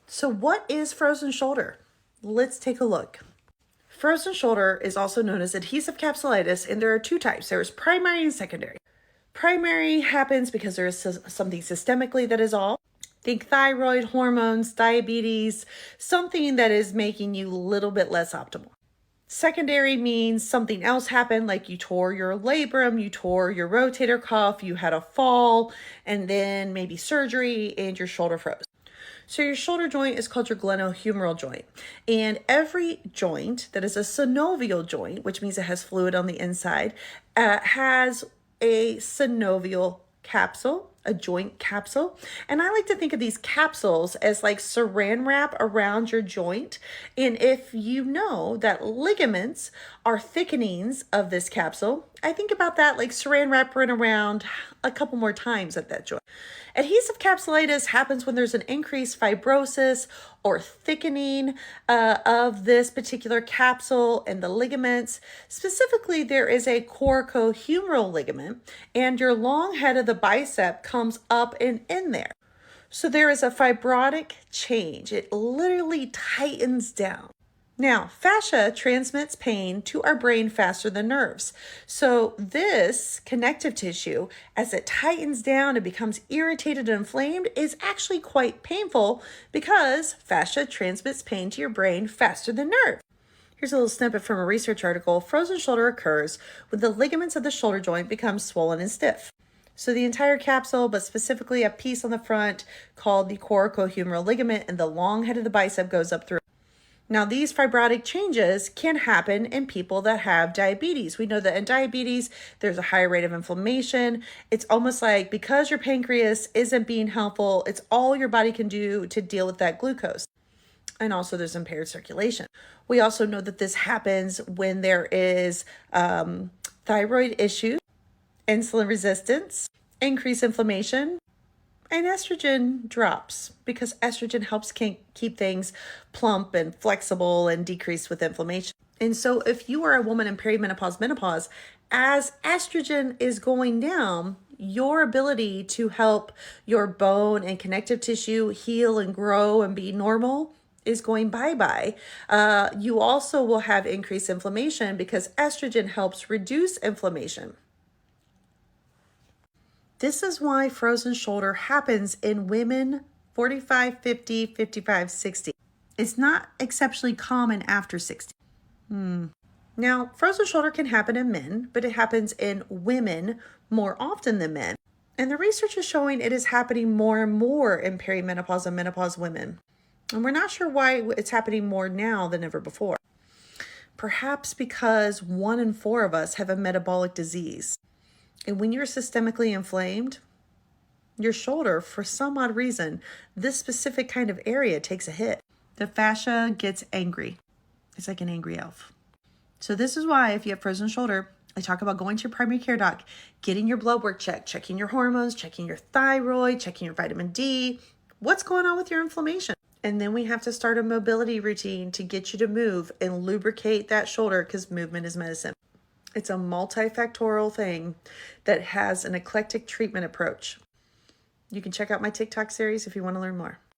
So what is frozen shoulder? Let's take a look. Frozen shoulder is also known as adhesive capsulitis, and there are two types. There is primary and secondary. Primary happens because there is something systemically that is off. Think thyroid, hormones, diabetes, something that is making you a little bit less optimal. Secondary means something else happened, like you tore your labrum, you tore your rotator cuff, you had a fall, and then maybe surgery, and your shoulder froze. So your shoulder joint is called your glenohumeral joint. And every joint that is a synovial joint, which means it has fluid on the inside, has a synovial capsule, a joint capsule. And I like to think of these capsules as like saran wrap around your joint. And if you know that ligaments are thickenings of this capsule, I think about that like saran wrap run around a couple more times at that joint. Adhesive capsulitis happens when there's an increased fibrosis or thickening of this particular capsule and the ligaments. Specifically, there is a coracohumeral ligament, and your long head of the bicep comes up and in there. So there is a fibrotic change. It literally tightens down. Now, fascia transmits pain to our brain faster than nerves. So this connective tissue, as it tightens down and becomes irritated and inflamed, is actually quite painful because fascia transmits pain to your brain faster than nerve. Here's a little snippet from a research article. Frozen shoulder occurs when the ligaments of the shoulder joint become swollen and stiff. So the entire capsule, but specifically a piece on the front called the coracohumeral ligament, and the long head of the bicep goes up through. Now, these fibrotic changes can happen in people that have diabetes. We know that in diabetes, there's a higher rate of inflammation. It's almost like because your pancreas isn't being helpful, it's all your body can do to deal with that glucose. And also there's impaired circulation. We also know that this happens when there is thyroid issues, insulin resistance, increased inflammation, and estrogen drops because estrogen helps keep things plump and flexible and decrease with inflammation. And so if you are a woman in perimenopause, menopause, as estrogen is going down, your ability to help your bone and connective tissue heal and grow and be normal is going bye-bye. You also will have increased inflammation because estrogen helps reduce inflammation. This is why frozen shoulder happens in women 45, 50, 55, 60. It's not exceptionally common after 60. Now, frozen shoulder can happen in men, but it happens in women more often than men. And the research is showing it is happening more and more in perimenopause and menopause women. And we're not sure why it's happening more now than ever before. Perhaps because 1 in 4 of us have a metabolic disease. And when you're systemically inflamed, your shoulder, for some odd reason, this specific kind of area takes a hit. The fascia gets angry. It's like an angry elf. So this is why if you have frozen shoulder, I talk about going to your primary care doc, getting your blood work checked, checking your hormones, checking your thyroid, checking your vitamin D, what's going on with your inflammation. And then we have to start a mobility routine to get you to move and lubricate that shoulder because movement is medicine. It's a multifactorial thing that has an eclectic treatment approach. You can check out my TikTok series if you want to learn more.